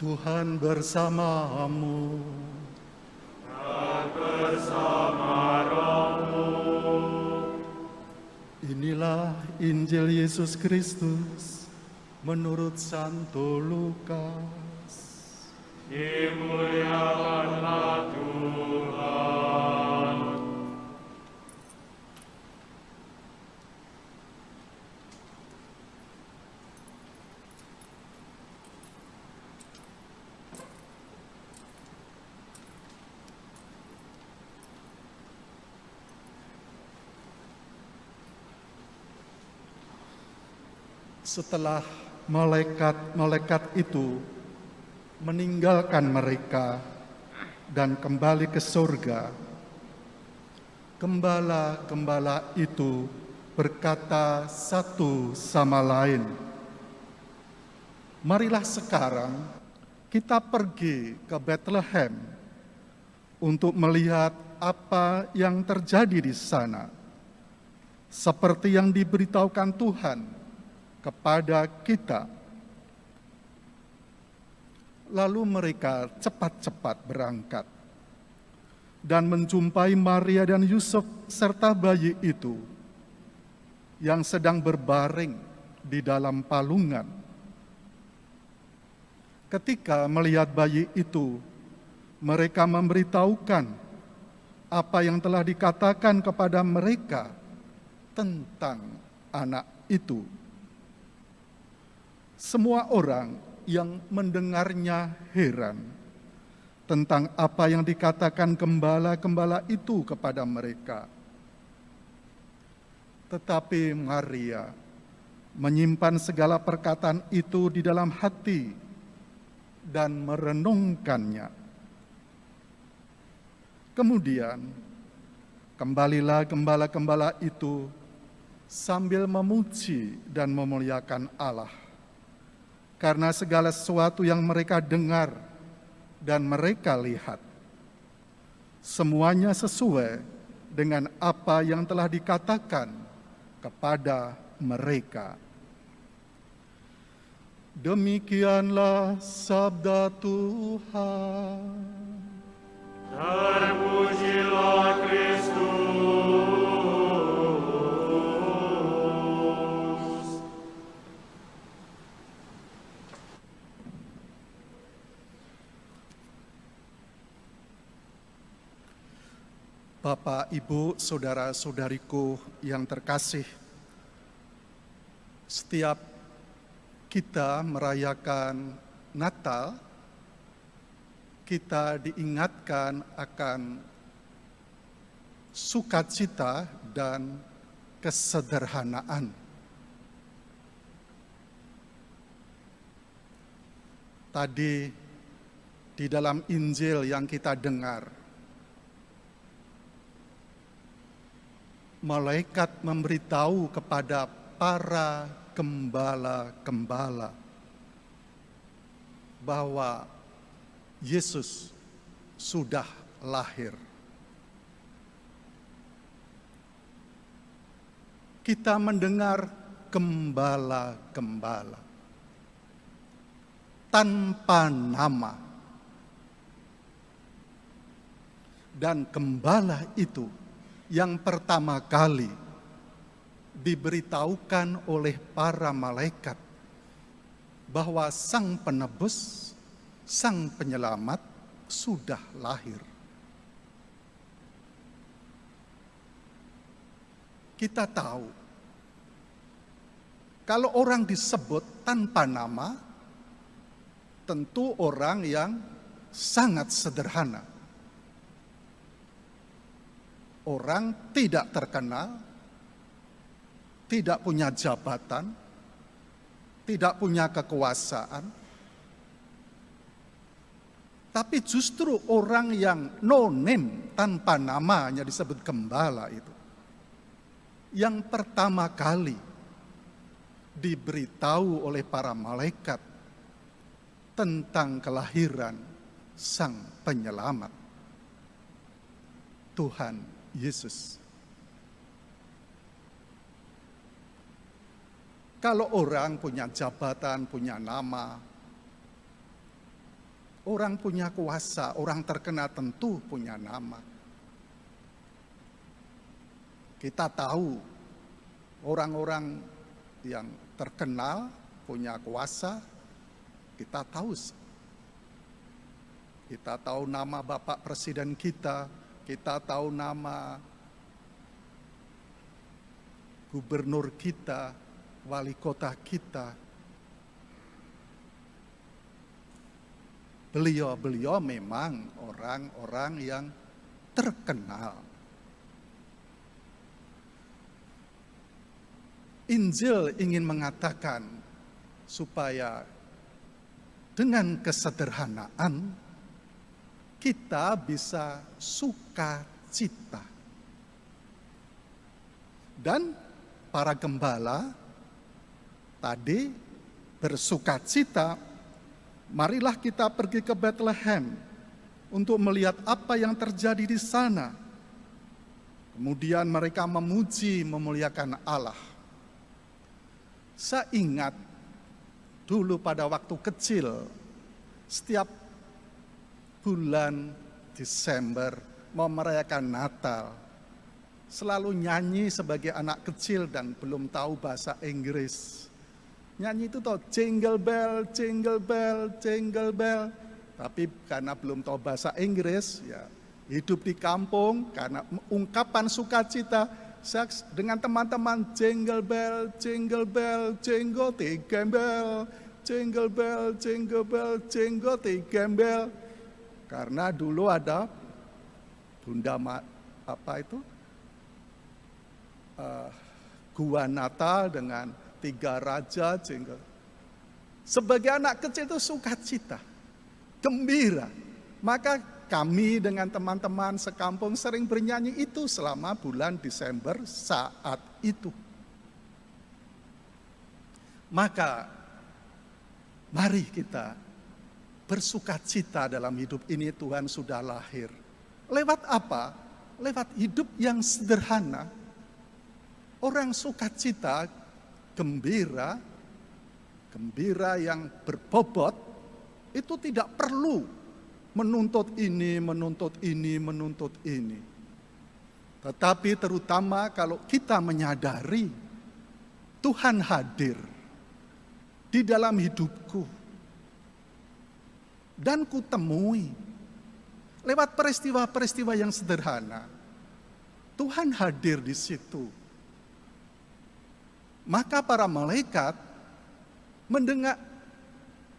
Tuhan bersamamu. Dan bersama rohmu. Inilah Injil Yesus Kristus menurut Santo Lukas. Dimuliakanlah Tuhan. Setelah malaikat-malaikat itu meninggalkan mereka dan kembali ke surga, gembala-gembala itu berkata satu sama lain, "Marilah sekarang kita pergi ke Bethlehem untuk melihat apa yang terjadi di sana, seperti yang diberitahukan Tuhan kepada kita." Lalu mereka cepat-cepat berangkat dan menjumpai Maria dan Yusuf serta bayi itu yang sedang berbaring di dalam palungan. Ketika melihat bayi itu, mereka memberitahukan apa yang telah dikatakan kepada mereka tentang anak itu. Semua orang yang mendengarnya heran tentang apa yang dikatakan gembala-gembala itu kepada mereka. Tetapi Maria menyimpan segala perkataan itu di dalam hati dan merenungkannya. Kemudian kembalilah gembala-gembala itu sambil memuji dan memuliakan Allah, karena segala sesuatu yang mereka dengar dan mereka lihat, semuanya sesuai dengan apa yang telah dikatakan kepada mereka. Demikianlah sabda Tuhan. Terpujilah Kristus. Bapak, Ibu, saudara-saudariku yang terkasih, setiap kita merayakan Natal, kita diingatkan akan sukacita dan kesederhanaan. Tadi di dalam Injil yang kita dengar, malaikat memberitahu kepada para gembala-gembala bahwa Yesus sudah lahir. Kita mendengar gembala-gembala tanpa nama, dan gembala itu yang pertama kali diberitahukan oleh para malaikat bahwa Sang Penebus, Sang Penyelamat sudah lahir. Kita tahu, kalau orang disebut tanpa nama, tentu orang yang sangat sederhana. Orang tidak terkenal, tidak punya jabatan, tidak punya kekuasaan, tapi justru orang yang no name, tanpa nama, hanya disebut gembala itu, yang pertama kali diberitahu oleh para malaikat tentang kelahiran Sang Penyelamat, Tuhan Yesus. Kalau orang punya jabatan, punya nama, Orang punya kuasa, orang terkenal tentu punya nama. Kita tahu orang-orang yang terkenal punya kuasa, kita tahu. Kita tahu nama Bapak Presiden kita tahu nama gubernur kita, wali kota kita. Beliau memang orang-orang yang terkenal. Injil ingin mengatakan supaya dengan kesederhanaan kita bisa sukacita. Dan para gembala tadi bersukacita, marilah kita pergi ke Bethlehem untuk melihat apa yang terjadi di sana. Kemudian mereka memuji, memuliakan Allah. Saya ingat dulu pada waktu kecil, setiap bulan Desember mau merayakan Natal, selalu nyanyi sebagai anak kecil dan belum tahu bahasa Inggris. Nyanyi itu tahu jingle bell, jingle bell, jingle bell. Tapi karena belum tahu bahasa Inggris, ya hidup di kampung, karena ungkapan sukacita, saya dengan teman-teman jingle bell, jingle bell, jingle gembel, jingle bell, jingle bell, jingle gembel. Karena dulu ada Bunda gua Natal dengan 3 raja jingle. Sebagai anak kecil itu sukacita, gembira. Maka kami dengan teman-teman sekampung sering bernyanyi itu selama bulan Desember saat itu. Maka mari kita bersukacita dalam hidup ini, Tuhan sudah lahir. Lewat apa? Lewat hidup yang sederhana. Orang sukacita, gembira yang berbobot, itu tidak perlu menuntut ini, menuntut ini, menuntut ini. Tetapi terutama kalau kita menyadari Tuhan hadir di dalam hidupku, dan kutemui lewat peristiwa-peristiwa yang sederhana, Tuhan hadir di situ. Maka para malaikat mendengar,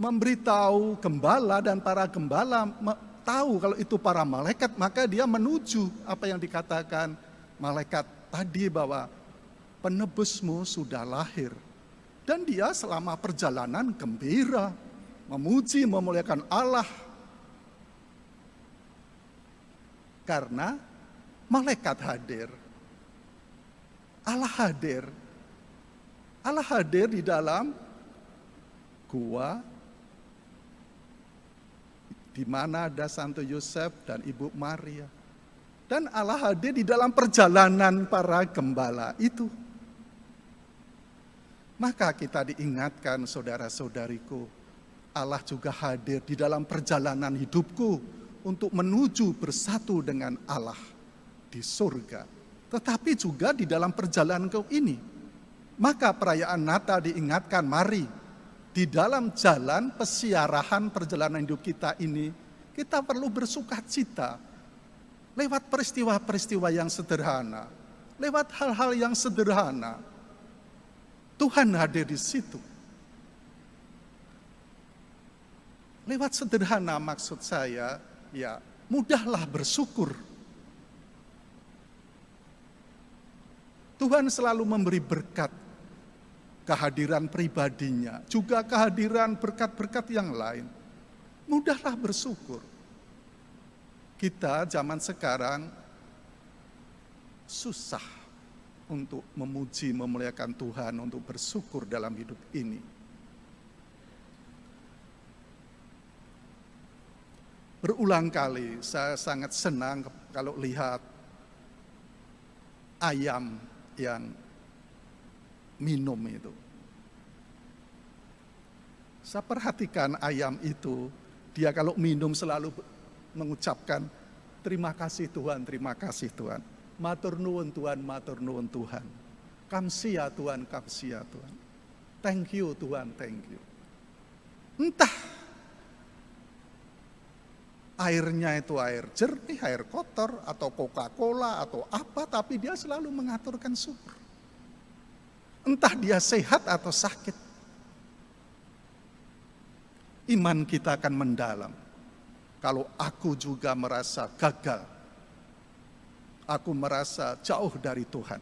memberitahu gembala, dan para gembala tahu kalau itu para malaikat, maka dia menuju apa yang dikatakan malaikat tadi bahwa penebusmu sudah lahir. Dan dia selama perjalanan gembira, memuji, memuliakan Allah. Karena malaikat hadir. Allah hadir. Allah hadir di dalam gua di mana ada Santo Yosef dan Ibu Maria. Dan Allah hadir di dalam perjalanan para gembala itu. Maka kita diingatkan, saudara-saudariku, Allah juga hadir di dalam perjalanan hidupku untuk menuju bersatu dengan Allah di surga. Tetapi juga di dalam perjalananku ini. Maka perayaan Natal diingatkan, mari di dalam jalan pesiarahan perjalanan hidup kita ini, kita perlu bersukacita lewat peristiwa-peristiwa yang sederhana, lewat hal-hal yang sederhana. Tuhan hadir di situ. Lewat sederhana maksud saya, ya mudahlah bersyukur. Tuhan selalu memberi berkat, kehadiran pribadinya, juga kehadiran berkat-berkat yang lain. Mudahlah bersyukur. Kita zaman sekarang susah untuk memuji, memuliakan Tuhan, untuk bersyukur dalam hidup ini. Berulang kali saya sangat senang kalau lihat ayam yang minum itu. Saya perhatikan ayam itu Dia kalau minum selalu mengucapkan, terima kasih Tuhan, terima kasih Tuhan. Matur nuwun Tuhan, matur nuwun Tuhan. Kamsia Tuhan, kamsia Tuhan. Thank you Tuhan, thank you. Entah airnya itu air jernih, air kotor, atau Coca-Cola, atau apa, tapi dia selalu mengaturkan syukur. Entah dia sehat atau sakit. Iman kita akan mendalam. Kalau aku juga merasa gagal, aku merasa jauh dari Tuhan,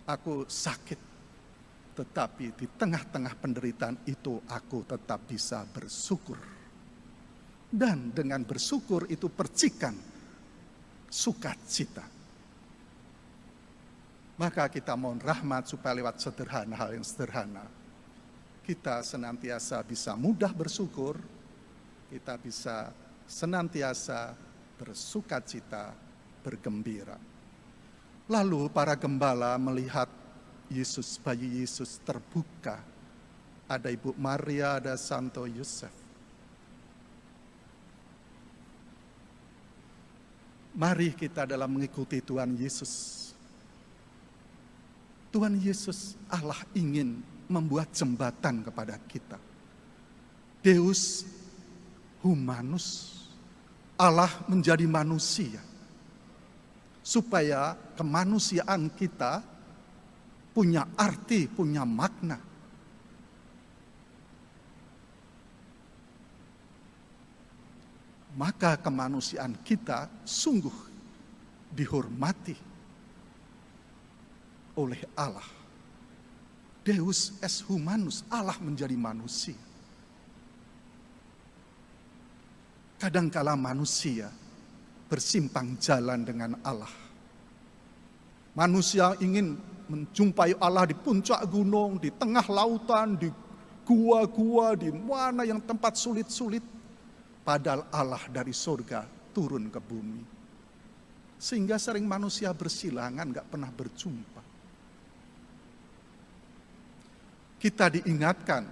aku sakit, tetapi di tengah-tengah penderitaan itu aku tetap bisa bersyukur. Dan dengan bersyukur itu percikan sukacita. Maka kita mohon rahmat supaya lewat sederhana, hal yang sederhana, kita senantiasa bisa mudah bersyukur, kita bisa senantiasa bersukacita, bergembira. Lalu para gembala melihat Yesus, bayi Yesus terbuka. Ada Ibu Maria, ada Santo Yosef. Mari kita dalam mengikuti Tuhan Yesus. Tuhan Yesus, Allah ingin membuat jembatan kepada kita. Deus humanus, Allah menjadi manusia. Supaya kemanusiaan kita punya arti, punya makna. Maka kemanusiaan kita sungguh dihormati oleh Allah. Deus es humanus, Allah menjadi manusia. Kadangkala manusia bersimpang jalan dengan Allah. Manusia ingin menjumpai Allah di puncak gunung, di tengah lautan, di gua-gua, di mana yang tempat sulit-sulit. Padahal Allah dari surga turun ke bumi. Sehingga sering manusia bersilangan, gak pernah berjumpa. Kita diingatkan,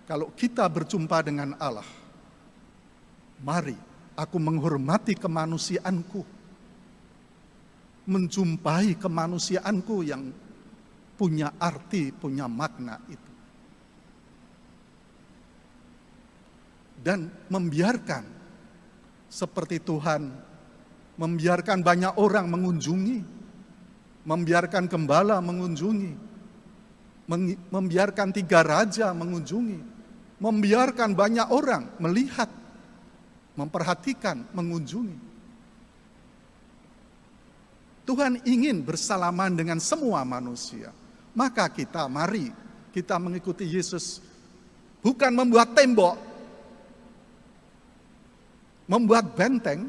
kalau kita berjumpa dengan Allah, mari aku menghormati kemanusiaanku. Menjumpai kemanusiaanku yang punya arti, punya makna itu. Dan membiarkan seperti Tuhan, membiarkan banyak orang mengunjungi, membiarkan gembala mengunjungi, membiarkan 3 raja mengunjungi, membiarkan banyak orang melihat, memperhatikan, mengunjungi. Tuhan ingin bersalaman dengan semua manusia. Maka kita, mari kita mengikuti Yesus, bukan membuat tembok, membuat benteng,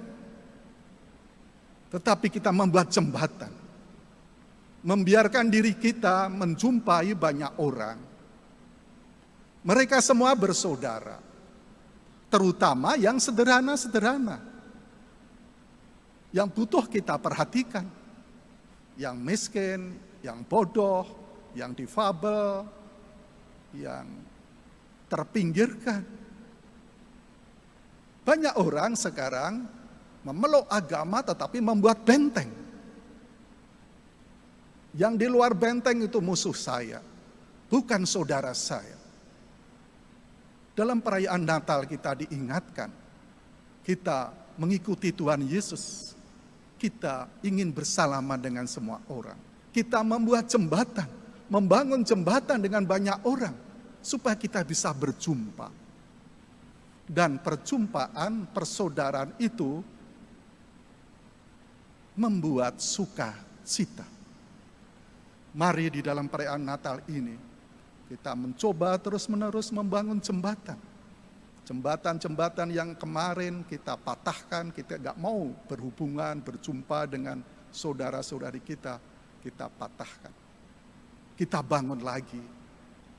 tetapi kita membuat jembatan. Membiarkan diri kita menjumpai banyak orang. Mereka semua bersaudara, terutama yang sederhana-sederhana, yang butuh kita perhatikan, yang miskin, yang bodoh, yang difabel, yang terpinggirkan. Banyak orang sekarang memeluk agama tetapi membuat benteng. Yang di luar benteng itu musuh saya, bukan saudara saya. Dalam perayaan Natal kita diingatkan, kita mengikuti Tuhan Yesus. Kita ingin bersalaman dengan semua orang. Kita membuat jembatan, membangun jembatan dengan banyak orang, supaya kita bisa berjumpa. Dan perjumpaan, persaudaraan itu membuat sukacita. Mari di dalam perayaan Natal ini, kita mencoba terus-menerus membangun jembatan. Jembatan-jembatan yang kemarin kita patahkan, kita gak mau berhubungan, berjumpa dengan saudara-saudari kita patahkan. Kita bangun lagi,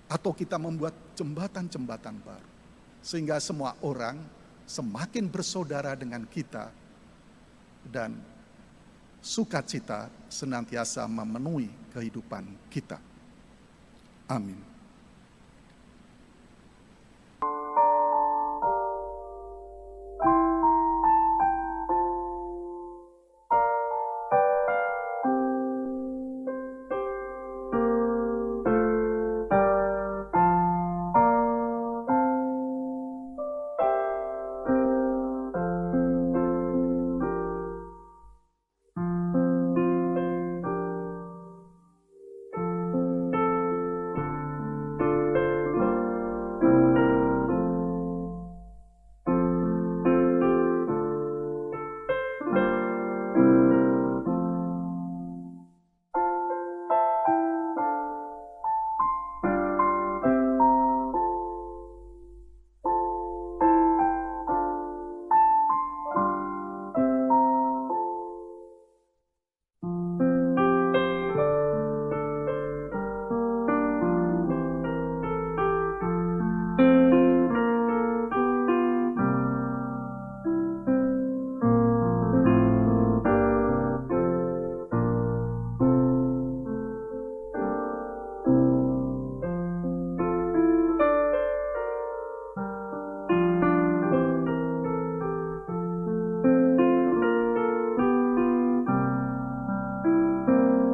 atau kita membuat jembatan-jembatan baru. Sehingga semua orang semakin bersaudara dengan kita, dan sukacita senantiasa memenuhi kehidupan kita. Amin.